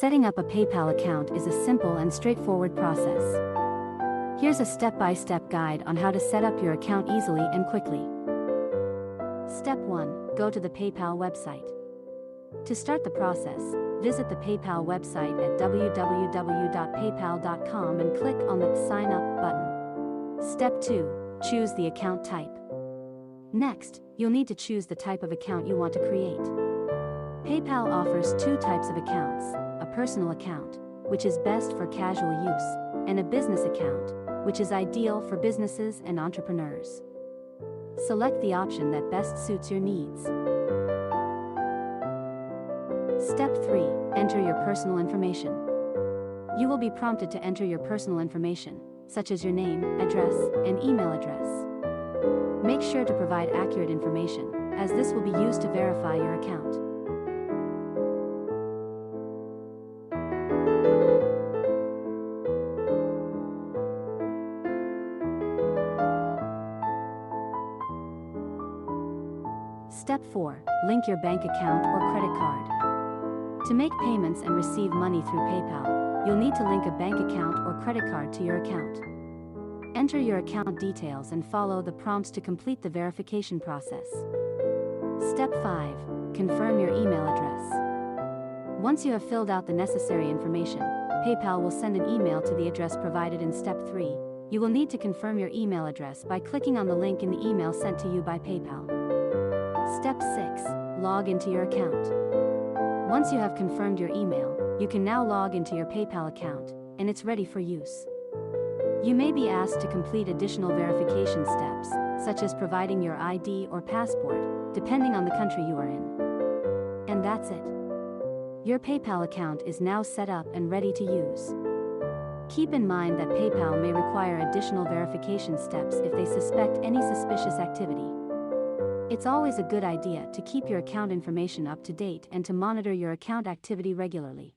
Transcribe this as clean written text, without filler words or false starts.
Setting up a PayPal account is a simple and straightforward process. Here's a step-by-step guide on how to set up your account easily and quickly. Step 1. Go to the PayPal website. To start the process, visit the PayPal website at www.paypal.com and click on the Sign Up button. Step 2. Choose the account type. Next, you'll need to choose the type of account you want to create. PayPal offers two types of accounts: a personal account, which is best for casual use, and a business account, which is ideal for businesses and entrepreneurs. Select the option that best suits your needs. Step 3. Enter your personal information. You will be prompted to enter your personal information, such as your name, address, and email address. Make sure to provide accurate information, as this will be used to verify your account. Step 4. Link your bank account or credit card. To make payments and receive money through PayPal, you'll need to link a bank account or credit card to your account. Enter your account details and follow the prompts to complete the verification process. Step 5. Confirm your email address. Once you have filled out the necessary information, PayPal will send an email to the address provided in Step 3. You will need to confirm your email address by clicking on the link in the email sent to you by PayPal. Step 6. Log into your account. Once you have confirmed your email, you can now log into your PayPal account, and it's ready for use. You may be asked to complete additional verification steps, such as providing your ID or passport, depending on the country you are in. And that's it. Your PayPal account is now set up and ready to use. Keep in mind that PayPal may require additional verification steps if they suspect any suspicious activity. It's always a good idea to keep your account information up to date and to monitor your account activity regularly.